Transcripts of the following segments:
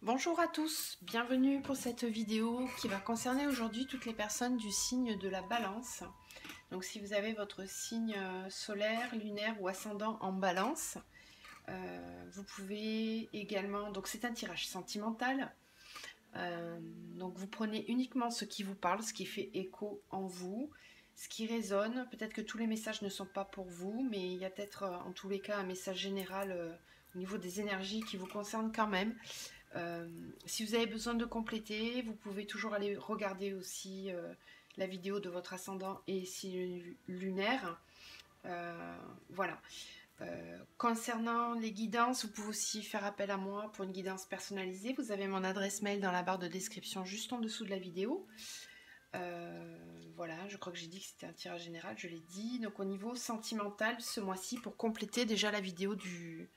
Bonjour à tous, bienvenue pour cette vidéo qui va concerner aujourd'hui toutes les personnes du signe de la Balance. Donc si vous avez votre signe solaire, lunaire ou ascendant en Balance, vous pouvez également, donc c'est un tirage sentimental, donc vous prenez uniquement ce qui vous parle, ce qui fait écho en vous, ce qui résonne. Peut-être que tous les messages ne sont pas pour vous, mais il y a peut-être en tous les cas un message général au niveau des énergies qui vous concerne quand même. Si vous avez besoin de compléter, vous pouvez toujours aller regarder aussi la vidéo de votre ascendant et signe lunaire. Voilà. Concernant les guidances, vous pouvez aussi faire appel à moi pour une guidance personnalisée. Vous avez mon adresse mail dans la barre de description juste en dessous de la vidéo. Voilà, je crois que j'ai dit que c'était un tirage général, je l'ai dit. Donc au niveau sentimental, ce mois-ci, pour compléter déjà la vidéo du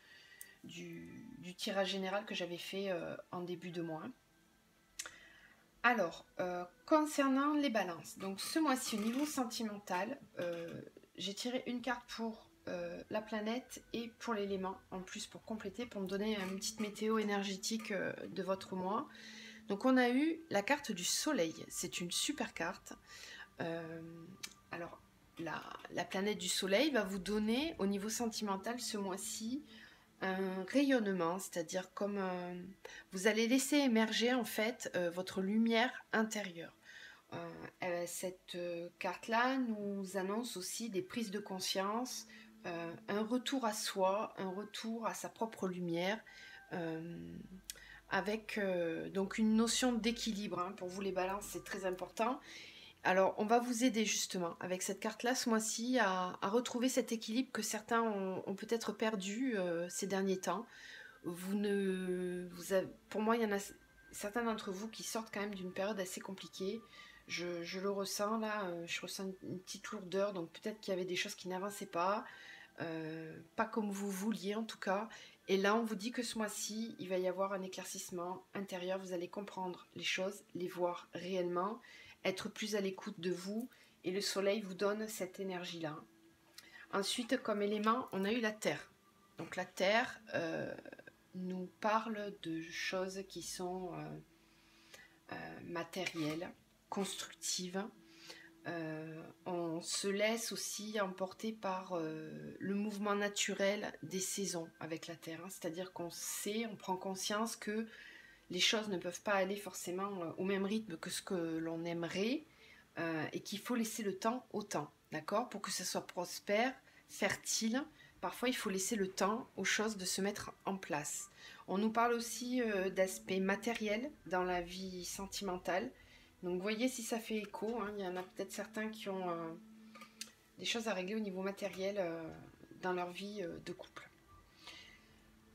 tirage général que j'avais fait en début de mois. Alors, concernant les balances, donc ce mois-ci au niveau sentimental, j'ai tiré une carte pour la planète et pour l'élément, en plus pour compléter, pour me donner une petite météo énergétique de votre mois. Donc on a eu la carte du soleil, c'est une super carte. Alors, la planète du soleil va vous donner au niveau sentimental ce mois-ci un rayonnement, c'est-à-dire comme vous allez laisser émerger en fait votre lumière intérieure. Cette carte-là nous annonce aussi des prises de conscience, un retour à soi, un retour à sa propre lumière, avec donc une notion d'équilibre. Hein. Pour vous les balances, c'est très important. Alors, on va vous aider justement avec cette carte-là ce mois-ci à retrouver cet équilibre que certains ont peut-être perdu ces derniers temps. Pour moi, il y en a certains d'entre vous qui sortent quand même d'une période assez compliquée. Je le ressens là, je ressens une petite lourdeur, donc peut-être qu'il y avait des choses qui n'avançaient pas comme vous vouliez en tout cas. Et là, on vous dit que ce mois-ci, il va y avoir un éclaircissement intérieur, vous allez comprendre les choses, les voir réellement, être plus à l'écoute de vous, et le soleil vous donne cette énergie-là. Ensuite, comme élément, on a eu la terre. Donc la terre nous parle de choses qui sont matérielles, constructives. On se laisse aussi emporter par le mouvement naturel des saisons avec la terre. Hein. C'est-à-dire qu'on sait, on prend conscience que les choses ne peuvent pas aller forcément au même rythme que ce que l'on aimerait et qu'il faut laisser le temps au temps, d'accord? Pour que ça soit prospère, fertile, parfois il faut laisser le temps aux choses de se mettre en place. On nous parle aussi d'aspects matériels dans la vie sentimentale. Donc voyez si ça fait écho, hein. Il y en a peut-être certains qui ont des choses à régler au niveau matériel dans leur vie de couple.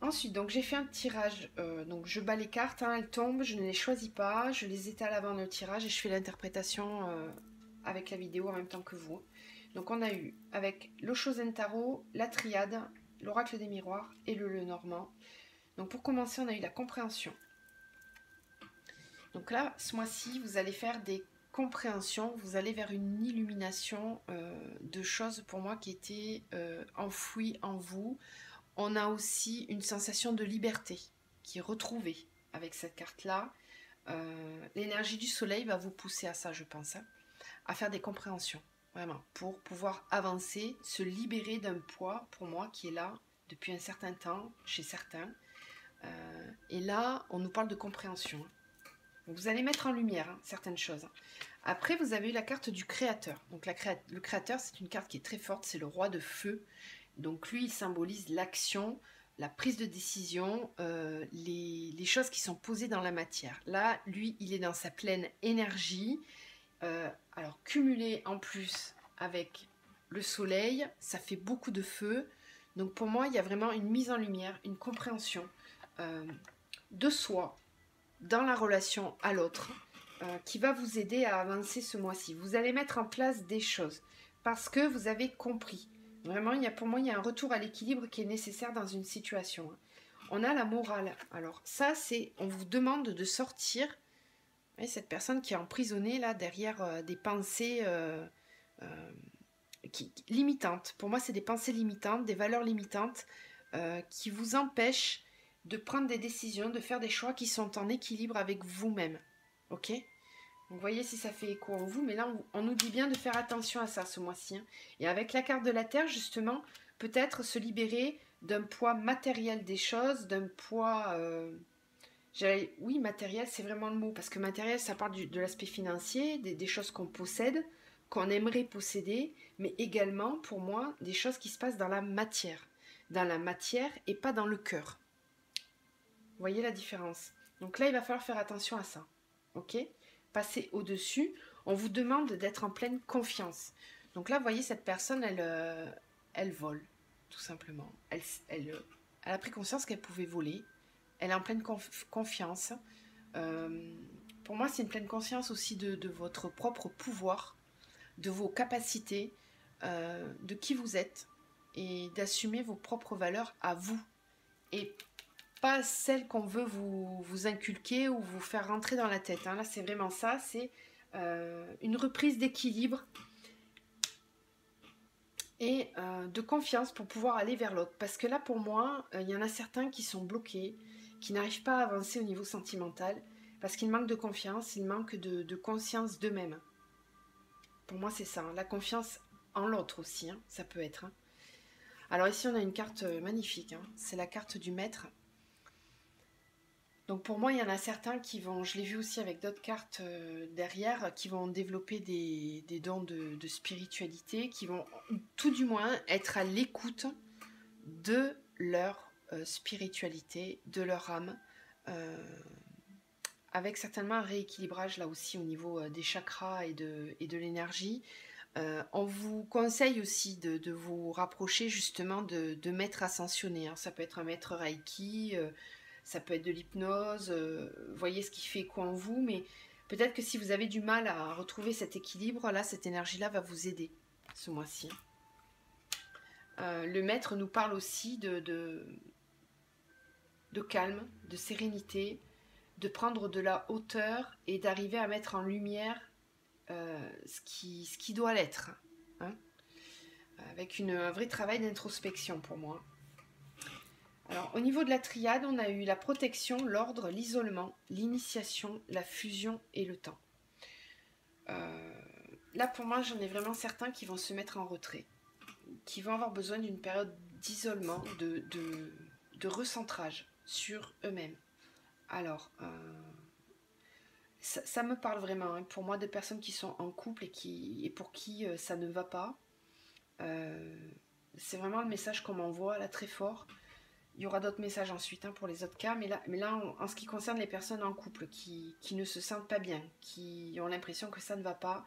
Ensuite, donc j'ai fait un tirage, donc je bats les cartes, hein, elles tombent, je ne les choisis pas, je les étale avant le tirage et je fais l'interprétation avec la vidéo en même temps que vous. Donc on a eu avec l'Oshozen Tarot, la Triade, l'Oracle des Miroirs et le Lenormand. Donc pour commencer, on a eu la compréhension. Donc là, ce mois-ci, vous allez faire des compréhensions, vous allez vers une illumination de choses pour moi qui étaient enfouies en vous. On a aussi une sensation de liberté qui est retrouvée avec cette carte-là. L'énergie du soleil va vous pousser à ça, je pense, hein, à faire des compréhensions, vraiment, pour pouvoir avancer, se libérer d'un poids, pour moi, qui est là depuis un certain temps, chez certains. Et là, on nous parle de compréhension. Vous allez mettre en lumière hein, certaines choses. Après, vous avez eu la carte du créateur. Donc le créateur, c'est une carte qui est très forte, c'est le roi de feu. Donc lui, il symbolise l'action, la prise de décision, les choses qui sont posées dans la matière. Là, lui, il est dans sa pleine énergie. Alors, cumulé en plus avec le soleil, ça fait beaucoup de feu. Donc pour moi, il y a vraiment une mise en lumière, une compréhension de soi dans la relation à l'autre qui va vous aider à avancer ce mois-ci. Vous allez mettre en place des choses parce que vous avez compris. Vraiment, pour moi, il y a un retour à l'équilibre qui est nécessaire dans une situation. On a la morale. Alors ça, c'est, on vous demande de sortir. Vous voyez, cette personne qui est emprisonnée là derrière des pensées limitantes. Pour moi, c'est des pensées limitantes, des valeurs limitantes qui vous empêchent de prendre des décisions, de faire des choix qui sont en équilibre avec vous-même. Ok? Donc, voyez si ça fait écho en vous, mais là, on nous dit bien de faire attention à ça ce mois-ci. Hein. Et avec la carte de la Terre, justement, peut-être se libérer d'un poids matériel des choses, d'un poids... oui, matériel, c'est vraiment le mot, parce que matériel, ça parle de l'aspect financier, des choses qu'on possède, qu'on aimerait posséder, mais également, pour moi, des choses qui se passent dans la matière. Dans la matière et pas dans le cœur. Vous voyez la différence? Donc là, il va falloir faire attention à ça. Ok? Passer au-dessus. On vous demande d'être en pleine confiance. Donc là, vous voyez, cette personne, elle vole, tout simplement. Elle a pris conscience qu'elle pouvait voler. Elle est en pleine confiance. Pour moi, c'est une pleine conscience aussi de votre propre pouvoir, de vos capacités, de qui vous êtes et d'assumer vos propres valeurs à vous. Et pas celles qu'on veut vous inculquer ou vous faire rentrer dans la tête. Hein. Là, c'est vraiment ça. C'est une reprise d'équilibre et de confiance pour pouvoir aller vers l'autre. Parce que là, pour moi, il y en a certains qui sont bloqués, qui n'arrivent pas à avancer au niveau sentimental, parce qu'ils manquent de confiance, ils manquent de conscience d'eux-mêmes. Pour moi, c'est ça. Hein. La confiance en l'autre aussi, hein, ça peut être. Hein. Alors ici, on a une carte magnifique. Hein. C'est la carte du maître. Donc pour moi, il y en a certains qui vont, je l'ai vu aussi avec d'autres cartes derrière, qui vont développer des dons de spiritualité, qui vont tout du moins être à l'écoute de leur spiritualité, de leur âme, avec certainement un rééquilibrage là aussi au niveau des chakras et de l'énergie. On vous conseille aussi de vous rapprocher justement de maîtres ascensionnés. Hein. Ça peut être un maître Reiki, ça peut être de l'hypnose, voyez ce qui fait quoi en vous, mais peut-être que si vous avez du mal à retrouver cet équilibre, là, cette énergie-là va vous aider ce mois-ci. Le maître nous parle aussi de calme, de sérénité, de prendre de la hauteur et d'arriver à mettre en lumière ce qui doit l'être, hein, avec un vrai travail d'introspection pour moi. Alors, au niveau de la triade, on a eu la protection, l'ordre, l'isolement, l'initiation, la fusion et le temps. Là, pour moi, j'en ai vraiment certains qui vont se mettre en retrait, qui vont avoir besoin d'une période d'isolement, de recentrage sur eux-mêmes. Alors, ça me parle vraiment, hein, pour moi, des personnes qui sont en couple et pour qui ça ne va pas. C'est vraiment le message qu'on m'envoie, là, très fort. Il y aura d'autres messages ensuite hein, pour les autres cas, mais là en ce qui concerne les personnes en couple qui ne se sentent pas bien, qui ont l'impression que ça ne va pas,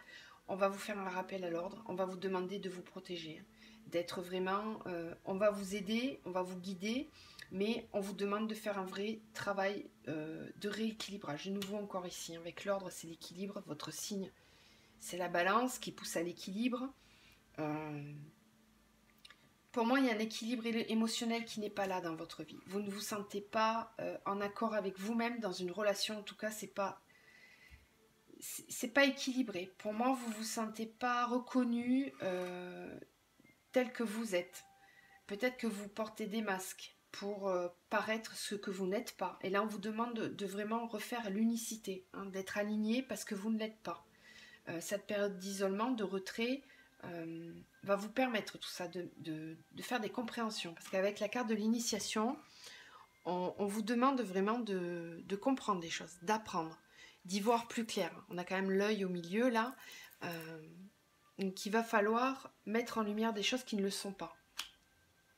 on va vous faire un rappel à l'ordre, on va vous demander de vous protéger, d'être vraiment, on va vous aider, on va vous guider, mais on vous demande de faire un vrai travail de rééquilibrage. De nouveau encore ici, avec l'ordre c'est l'équilibre, votre signe c'est la balance qui pousse à l'équilibre. Pour moi, il y a un équilibre émotionnel qui n'est pas là dans votre vie. Vous ne vous sentez pas en accord avec vous-même dans une relation. En tout cas, c'est pas équilibré. Pour moi, vous vous sentez pas reconnu tel que vous êtes. Peut-être que vous portez des masques pour paraître ce que vous n'êtes pas. Et là, on vous demande de vraiment refaire l'unicité, hein, d'être aligné parce que vous ne l'êtes pas. Cette période d'isolement, de retrait, va vous permettre tout ça, de faire des compréhensions. Parce qu'avec la carte de l'initiation, on vous demande vraiment de comprendre des choses, d'apprendre, d'y voir plus clair. On a quand même l'œil au milieu là, donc il va falloir mettre en lumière des choses qui ne le sont pas.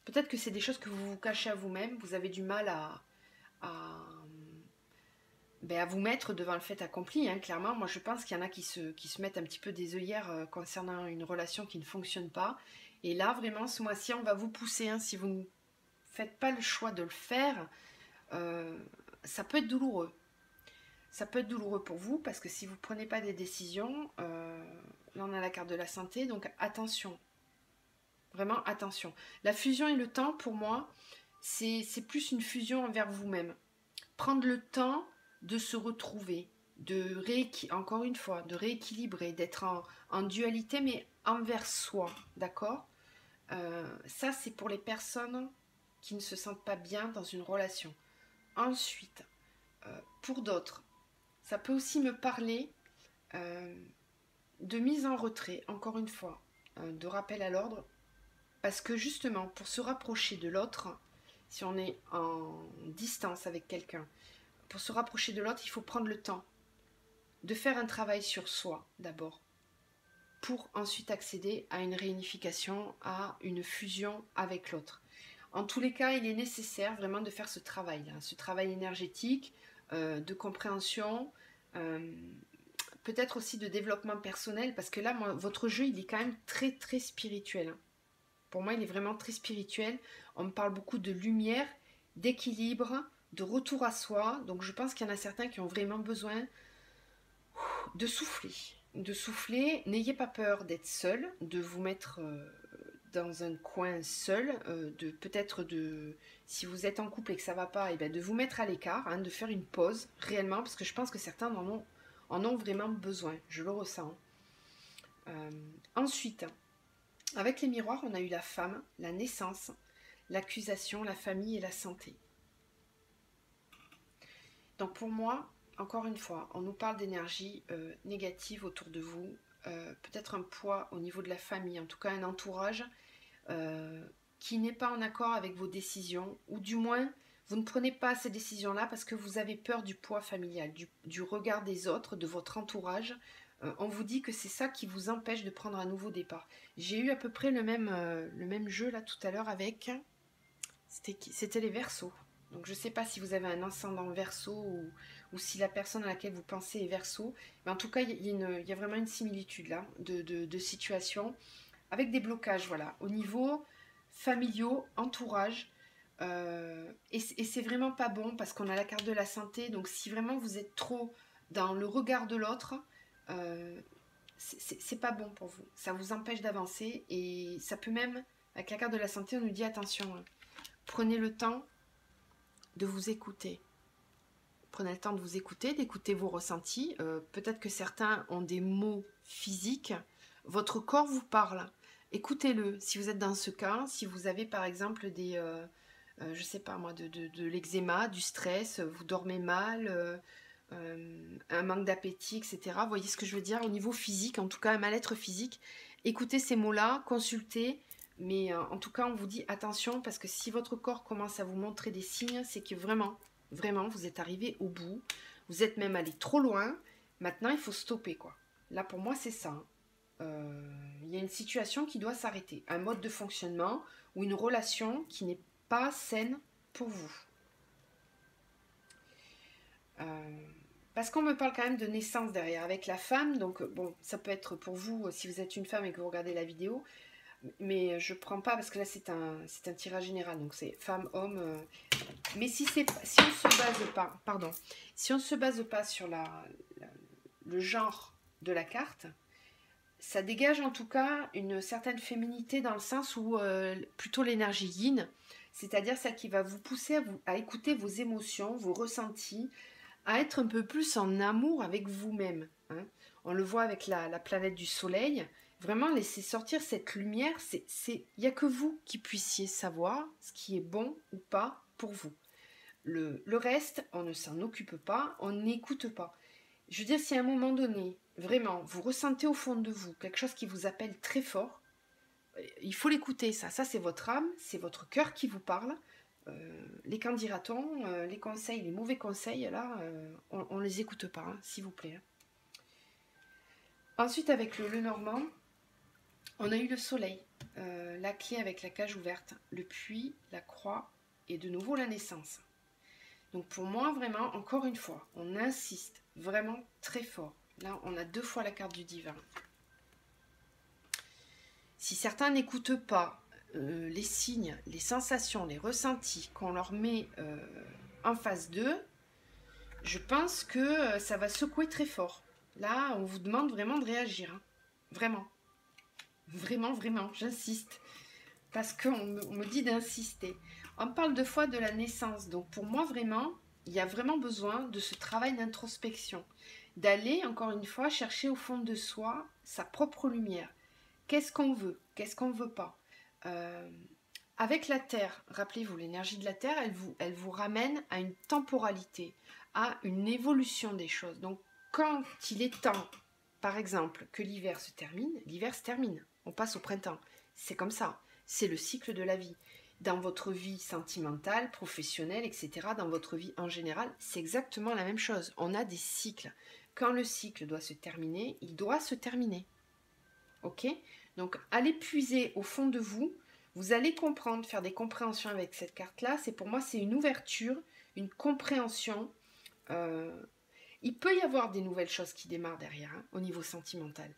Peut-être que c'est des choses que vous vous cachez à vous-même, vous avez du mal à vous mettre devant le fait accompli, hein, clairement. Moi, je pense qu'il y en a qui se mettent un petit peu des œillères concernant une relation qui ne fonctionne pas. Et là, vraiment, ce mois-ci, on va vous pousser. Hein, si vous ne faites pas le choix de le faire, ça peut être douloureux. Ça peut être douloureux pour vous, parce que si vous ne prenez pas des décisions, là, on a la carte de la santé, donc attention. Vraiment, attention. La fusion et le temps, pour moi, c'est plus une fusion envers vous-même. Prendre le temps de se retrouver, encore une fois, de rééquilibrer, d'être en dualité, mais envers soi, d'accord ? Ça, c'est pour les personnes qui ne se sentent pas bien dans une relation. Ensuite, pour d'autres, ça peut aussi me parler de mise en retrait, encore une fois, de rappel à l'ordre, parce que justement, pour se rapprocher de l'autre, si on est en distance avec quelqu'un, pour se rapprocher de l'autre, il faut prendre le temps de faire un travail sur soi d'abord, pour ensuite accéder à une réunification, à une fusion avec l'autre. En tous les cas, il est nécessaire vraiment de faire ce travail-là, ce travail énergétique, de compréhension, peut-être aussi de développement personnel, parce que là, moi, votre jeu, il est quand même très, très spirituel, hein. Pour moi, il est vraiment très spirituel. On me parle beaucoup de lumière, d'équilibre, de retour à soi. Donc, je pense qu'il y en a certains qui ont vraiment besoin de souffler. De souffler. N'ayez pas peur d'être seul, de vous mettre dans un coin seul, de peut-être de, si vous êtes en couple et que ça va pas, et bien de vous mettre à l'écart, hein, de faire une pause réellement, parce que je pense que certains en ont vraiment besoin. Je le ressens. Ensuite, avec les miroirs, on a eu la femme, la naissance, l'accusation, la famille et la santé. Donc pour moi, encore une fois, on nous parle d'énergie négative autour de vous, peut-être un poids au niveau de la famille, en tout cas un entourage qui n'est pas en accord avec vos décisions, ou du moins, vous ne prenez pas ces décisions-là parce que vous avez peur du poids familial, du regard des autres, de votre entourage. On vous dit que c'est ça qui vous empêche de prendre un nouveau départ. J'ai eu à peu près le même jeu là tout à l'heure avec... C'était les Verseaux. Donc je ne sais pas si vous avez un ascendant Verseau ou si la personne à laquelle vous pensez est Verseau. Mais en tout cas, il y a vraiment une similitude là de situation avec des blocages, voilà, au niveau familiaux, entourage. Et c'est vraiment pas bon parce qu'on a la carte de la santé. Donc si vraiment vous êtes trop dans le regard de l'autre, c'est pas bon pour vous. Ça vous empêche d'avancer et ça peut même, avec la carte de la santé, on nous dit attention, hein, prenez le temps de vous écouter. Prenez le temps de vous écouter, d'écouter vos ressentis. Peut-être que certains ont des mots physiques. Votre corps vous parle. Écoutez-le. Si vous êtes dans ce cas, si vous avez par exemple des, je sais pas moi, de l'eczéma, du stress, vous dormez mal, un manque d'appétit, etc. Vous voyez ce que je veux dire au niveau physique, en tout cas un mal-être physique. Écoutez ces mots-là, consultez. Mais en tout cas, on vous dit attention parce que si votre corps commence à vous montrer des signes, c'est que vraiment, vraiment, vous êtes arrivé au bout. Vous êtes même allé trop loin. Maintenant, il faut stopper, quoi. Là, pour moi, c'est ça, hein. Il y a une situation qui doit s'arrêter. Un mode de fonctionnement ou une relation qui n'est pas saine pour vous. Parce qu'on me parle quand même de naissance derrière avec la femme. Donc, bon, ça peut être pour vous, si vous êtes une femme et que vous regardez la vidéo. Mais je prends pas parce que là c'est un tirage général, donc c'est femme, homme. Mais si on se base pas, pardon, si on se base pas sur le genre de la carte, ça dégage en tout cas une certaine féminité dans le sens où plutôt l'énergie yin, c'est-à-dire celle qui va vous pousser à écouter vos émotions, vos ressentis, à être un peu plus en amour avec vous-même, hein. On le voit avec la planète du soleil. Vraiment laisser sortir cette lumière, il n'y a que vous qui puissiez savoir ce qui est bon ou pas pour vous. Le reste, on ne s'en occupe pas, on n'écoute pas. Je veux dire, si à un moment donné, vraiment, vous ressentez au fond de vous quelque chose qui vous appelle très fort, il faut l'écouter, ça. Ça, c'est votre âme, c'est votre cœur qui vous parle. Les qu'en dira-t-on, les conseils, les mauvais conseils, là, on ne les écoute pas, hein, s'il vous plaît. Ensuite, avec le Lenormand, on a eu le soleil, la clé avec la cage ouverte, le puits, la croix et de nouveau la naissance. Donc pour moi, vraiment, encore une fois, on insiste vraiment très fort. Là, on a 2 fois la carte du divin. Si certains n'écoutent pas les signes, les sensations, les ressentis qu'on leur met en face d'eux, je pense que ça va secouer très fort. Là, on vous demande vraiment de réagir, hein. Vraiment. Vraiment, vraiment, j'insiste. Parce qu'on me dit d'insister. On parle 2 fois de la naissance. Donc pour moi, vraiment, il y a vraiment besoin de ce travail d'introspection. D'aller, encore une fois, chercher au fond de soi sa propre lumière. Qu'est-ce qu'on veut? Qu'est-ce qu'on ne veut pas? avec la Terre, rappelez-vous, l'énergie de la Terre, elle vous ramène à une temporalité, à une évolution des choses. Donc, quand il est temps, par exemple, que l'hiver se termine. On passe au printemps. C'est comme ça. C'est le cycle de la vie. Dans votre vie sentimentale, professionnelle, etc., dans votre vie en général, c'est exactement la même chose. On a des cycles. Quand le cycle doit se terminer, il doit se terminer. Ok? Donc, allez puiser au fond de vous. Vous allez comprendre, faire des compréhensions avec cette carte-là. Pour moi, c'est une ouverture, une compréhension. Il peut y avoir des nouvelles choses qui démarrent derrière, hein, au niveau sentimental.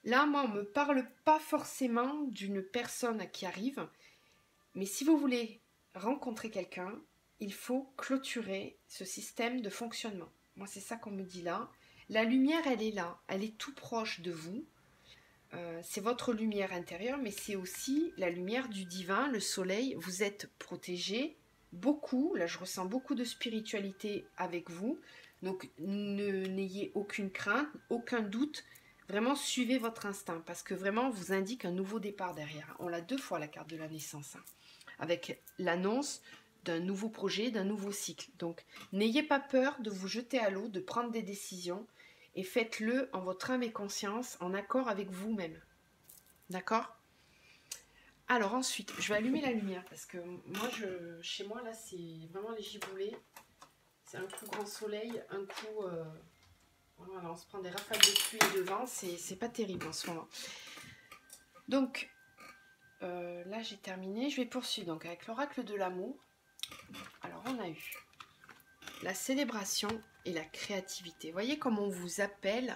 Là, moi, on ne me parle pas forcément d'une personne qui arrive, mais si vous voulez rencontrer quelqu'un, il faut clôturer ce système de fonctionnement. Moi, c'est ça qu'on me dit là. La lumière, elle est là, elle est tout proche de vous. C'est votre lumière intérieure, mais c'est aussi la lumière du divin, le soleil. Vous êtes protégé, beaucoup. Là, je ressens beaucoup de spiritualité avec vous. Donc, n'ayez aucune crainte, aucun doute. Vraiment, suivez votre instinct, parce que vraiment, vous indique un nouveau départ derrière. On l'a 2 fois, la carte de la naissance, hein, avec l'annonce d'un nouveau projet, d'un nouveau cycle. Donc, n'ayez pas peur de vous jeter à l'eau, de prendre des décisions, et faites-le en votre âme et conscience, en accord avec vous-même. D'accord? Alors ensuite, je vais allumer la lumière, parce que moi, chez moi, là, c'est vraiment les giboulées. C'est un coup grand soleil, un coup... voilà, on se prend des rafales de pluie et de vent, c'est pas terrible en ce moment. Donc, là, j'ai terminé. Je vais poursuivre donc avec l'oracle de l'amour. Alors, on a eu la célébration et la créativité. Voyez comme on vous appelle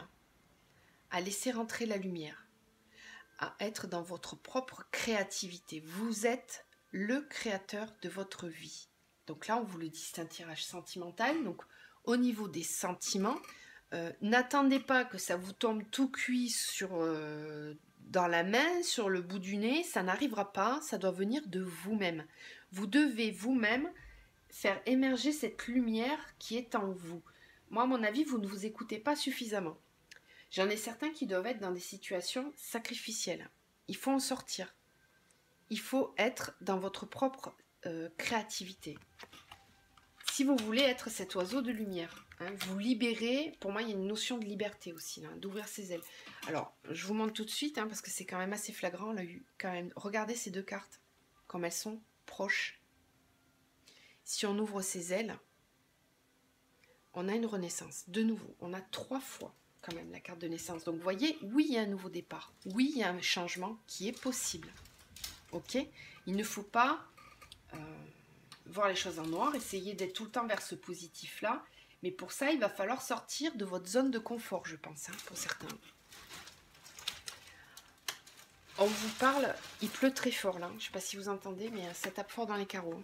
à laisser rentrer la lumière, à être dans votre propre créativité. Vous êtes le créateur de votre vie. Donc là, on vous le dit, c'est un tirage sentimental. Donc, au niveau des sentiments, n'attendez pas que ça vous tombe tout cuit dans la main, sur le bout du nez. Ça n'arrivera pas, ça doit venir de vous-même. Vous devez vous-même faire émerger cette lumière qui est en vous. Moi, à mon avis, vous ne vous écoutez pas suffisamment. J'en ai certains qui doivent être dans des situations sacrificielles. Il faut en sortir. Il faut être dans votre propre créativité. Si vous voulez être cet oiseau de lumière, hein, vous libérer, pour moi il y a une notion de liberté aussi, là, d'ouvrir ses ailes. Alors, je vous montre tout de suite, hein, parce que c'est quand même assez flagrant, là, quand même. Regardez ces 2 cartes, comme elles sont proches. Si on ouvre ses ailes, on a une renaissance. De nouveau, on a 3 fois quand même la carte de naissance. Donc vous voyez, oui, il y a un nouveau départ. Oui, il y a un changement qui est possible. Ok? Il ne faut pas voir les choses en noir, essayer d'être tout le temps vers ce positif-là. Mais pour ça, il va falloir sortir de votre zone de confort, je pense, hein, pour certains. On vous parle, il pleut très fort là, je ne sais pas si vous entendez, mais ça tape fort dans les carreaux.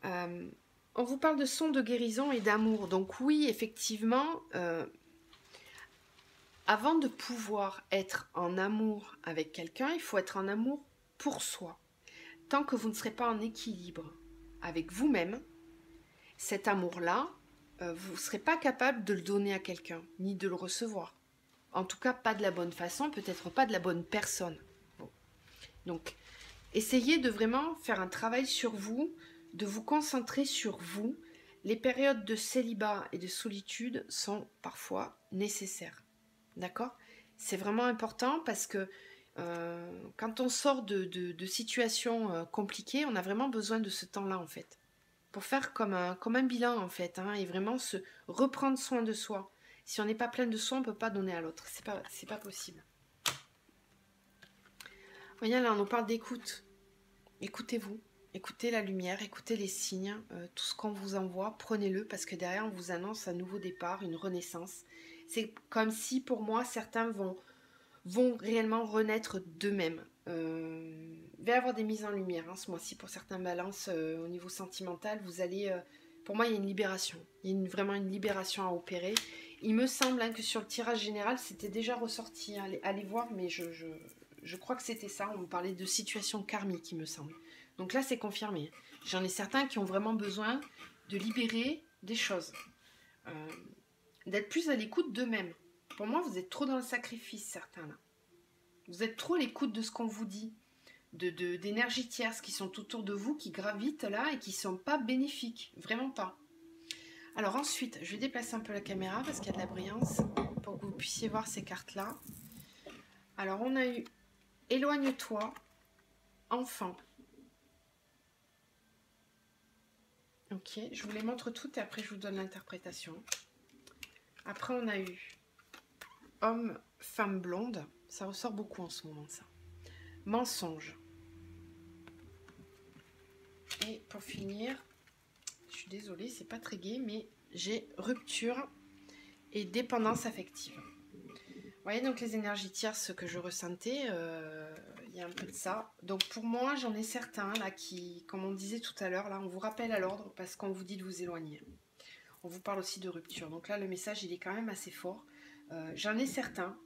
On vous parle de sons de guérison et d'amour. Donc oui, effectivement, avant de pouvoir être en amour avec quelqu'un, il faut être en amour pour soi. Tant que vous ne serez pas en équilibre avec vous-même, cet amour-là, vous ne serez pas capable de le donner à quelqu'un, ni de le recevoir. En tout cas, pas de la bonne façon, peut-être pas de la bonne personne. Bon. Donc, essayez de vraiment faire un travail sur vous, de vous concentrer sur vous. Les périodes de célibat et de solitude sont parfois nécessaires. D'accord? C'est vraiment important parce que quand on sort de situations compliquées, on a vraiment besoin de ce temps-là en fait. Pour faire comme un bilan en fait, hein, et vraiment se reprendre soin de soi. Si on n'est pas plein de soi, on ne peut pas donner à l'autre. C'est pas possible. Voyez là, on nous parle d'écoute. Écoutez-vous. Écoutez la lumière, écoutez les signes, tout ce qu'on vous envoie, prenez-le parce que derrière on vous annonce un nouveau départ, une renaissance. C'est comme si pour moi certains vont réellement renaître d'eux-mêmes. Il va y avoir des mises en lumière hein, ce mois-ci pour certains balances au niveau sentimental. Vous allez, pour moi il y a une libération, il y a vraiment une libération à opérer. Il me semble hein, que sur le tirage général c'était déjà ressorti, hein. Allez voir mais je crois que c'était ça, on me parlait de situation karmique il me semble. Donc là, c'est confirmé. J'en ai certains qui ont vraiment besoin de libérer des choses. D'être plus à l'écoute d'eux-mêmes. Pour moi, vous êtes trop dans le sacrifice, certains là. Vous êtes trop à l'écoute de ce qu'on vous dit. d'énergie tierce qui sont autour de vous, qui gravitent là et qui ne sont pas bénéfiques, vraiment pas. Alors ensuite, je vais déplacer un peu la caméra parce qu'il y a de la brillance pour que vous puissiez voir ces cartes-là. Alors on a eu éloigne-toi, enfant. Ok, je vous les montre toutes et après je vous donne l'interprétation. Après on a eu homme, femme blonde. Ça ressort beaucoup en ce moment ça. Mensonge. Et pour finir, je suis désolée, c'est pas très gai, mais j'ai rupture et dépendance affective. Vous voyez donc les énergies tierces que je ressentais, il y a un peu de ça. Donc pour moi, j'en ai certains là qui, comme on disait tout à l'heure, là on vous rappelle à l'ordre parce qu'on vous dit de vous éloigner. On vous parle aussi de rupture. Donc là le message il est quand même assez fort. J'en ai certains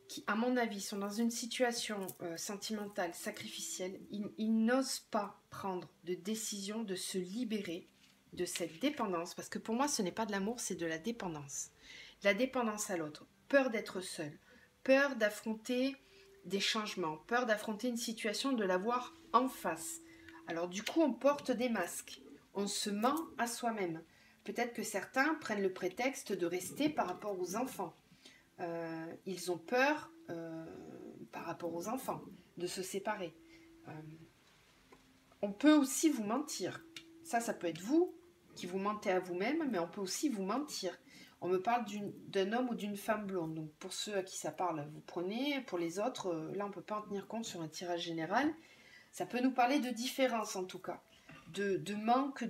qui, à mon avis, sont dans une situation sentimentale, sacrificielle. Ils n'osent pas prendre de décision de se libérer de cette dépendance, parce que pour moi ce n'est pas de l'amour, c'est de la dépendance. La dépendance à l'autre, peur d'être seul, peur d'affronter des changements, peur d'affronter une situation, de la voir en face. Alors du coup on porte des masques, on se ment à soi-même. Peut-être que certains prennent le prétexte de rester par rapport aux enfants. Ils ont peur par rapport aux enfants de se séparer. On peut aussi vous mentir. Ça peut être vous qui vous mentez à vous-même, mais on peut aussi vous mentir. On me parle d'un homme ou d'une femme blonde. Donc pour ceux à qui ça parle, vous prenez. Pour les autres, là on ne peut pas en tenir compte sur un tirage général. Ça peut nous parler de différence en tout cas. De manque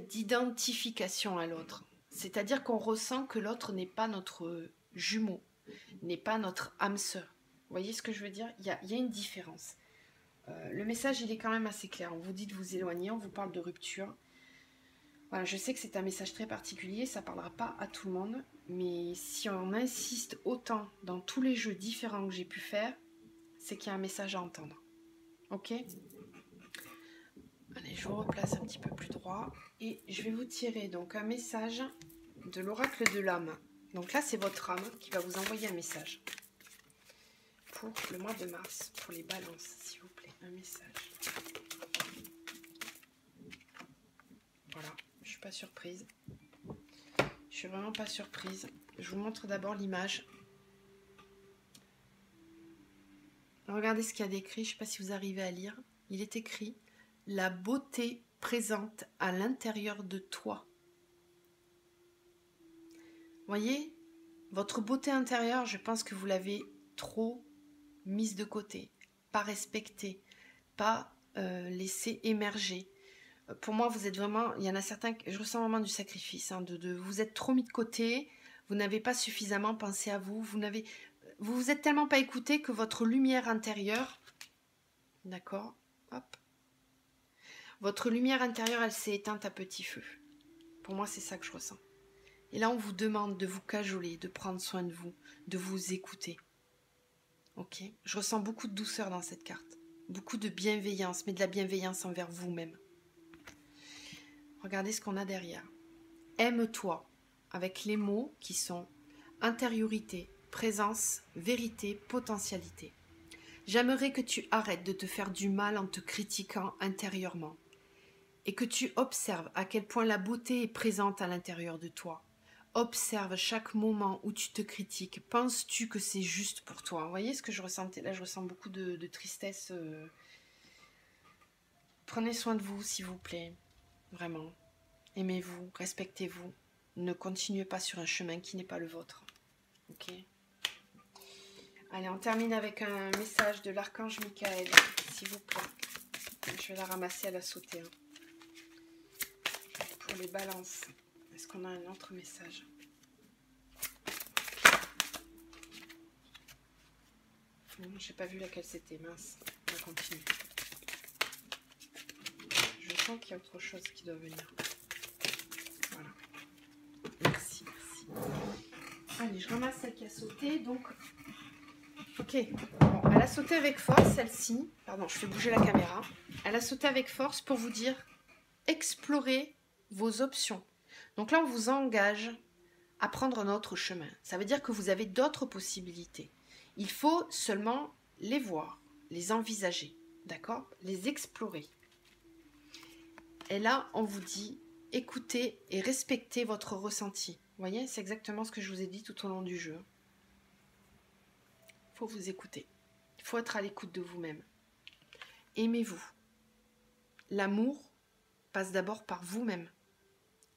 d'identification à l'autre. C'est-à-dire qu'on ressent que l'autre n'est pas notre jumeau, n'est pas notre âme sœur. Vous voyez ce que je veux dire ? Il y a une différence. Le message, il est quand même assez clair. On vous dit de vous éloigner, on vous parle de rupture. Voilà, je sais que c'est un message très particulier, ça ne parlera pas à tout le monde, mais si on insiste autant dans tous les jeux différents que j'ai pu faire, c'est qu'il y a un message à entendre. Ok ? Allez, je vous replace un petit peu plus droit et je vais vous tirer donc un message de l'oracle de l'âme. Donc là, c'est votre âme qui va vous envoyer un message pour le mois de mars, pour les balances, s'il vous plaît, un message. Voilà, je suis pas surprise. Je suis vraiment pas surprise. Je vous montre d'abord l'image. Regardez ce qu'il y a d'écrit, je ne sais pas si vous arrivez à lire. Il est écrit « La beauté présente à l'intérieur de toi ». Voyez, votre beauté intérieure, je pense que vous l'avez trop mise de côté, pas respectée, pas laissée émerger. Pour moi, vous êtes vraiment, il y en a certains, je ressens vraiment du sacrifice, hein, vous êtes trop mis de côté, vous n'avez pas suffisamment pensé à vous, vous vous êtes tellement pas écouté que votre lumière intérieure, d'accord, hop, votre lumière intérieure, elle s'est éteinte à petit feu. Pour moi, c'est ça que je ressens. Et là, on vous demande de vous cajoler, de prendre soin de vous écouter. Ok ? Je ressens beaucoup de douceur dans cette carte, beaucoup de bienveillance, mais de la bienveillance envers vous-même. Regardez ce qu'on a derrière. Aime-toi, avec les mots qui sont intériorité, présence, vérité, potentialité. J'aimerais que tu arrêtes de te faire du mal en te critiquant intérieurement et que tu observes à quel point la beauté est présente à l'intérieur de toi. Observe chaque moment où tu te critiques. Penses-tu que c'est juste pour toi ? Vous voyez ce que je ressentais là ? Je ressens beaucoup de tristesse. Prenez soin de vous, s'il vous plaît. Vraiment. Aimez-vous, respectez-vous. Ne continuez pas sur un chemin qui n'est pas le vôtre. Ok ? Allez, on termine avec un message de l'archange Michael, s'il vous plaît. Je vais la ramasser à la sauter. Hein. Pour les balances. Est-ce qu'on a un autre message ? Non, j'ai pas vu laquelle c'était, mince. On va continuer. Je sens qu'il y a autre chose qui doit venir. Voilà. Merci, merci. Allez, je ramasse celle qui a sauté, donc... Ok, bon, elle a sauté avec force, celle-ci. Pardon, je fais bouger la caméra. Elle a sauté avec force pour vous dire, explorez vos options. Donc là, on vous engage à prendre un autre chemin. Ça veut dire que vous avez d'autres possibilités. Il faut seulement les voir, les envisager, d'accord? Les explorer. Et là, on vous dit, écoutez et respectez votre ressenti. Vous voyez, c'est exactement ce que je vous ai dit tout au long du jeu. Il faut vous écouter. Il faut être à l'écoute de vous-même. Aimez-vous. L'amour passe d'abord par vous-même.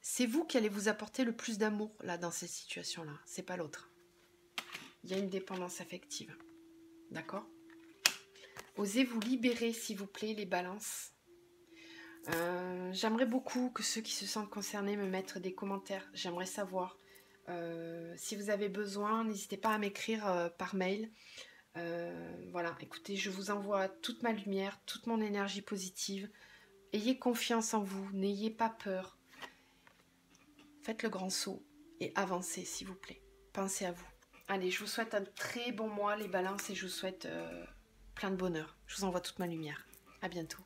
C'est vous qui allez vous apporter le plus d'amour là dans ces situations-là. C'est pas l'autre. Il y a une dépendance affective. D'accord? Osez vous libérer, s'il vous plaît, les balances. J'aimerais beaucoup que ceux qui se sentent concernés me mettent des commentaires. J'aimerais savoir. Si vous avez besoin, n'hésitez pas à m'écrire par mail. Voilà, écoutez, je vous envoie toute ma lumière, toute mon énergie positive. Ayez confiance en vous, n'ayez pas peur. Faites le grand saut et avancez, s'il vous plaît. Pensez à vous. Allez, je vous souhaite un très bon mois, les balances, et je vous souhaite plein de bonheur. Je vous envoie toute ma lumière. À bientôt.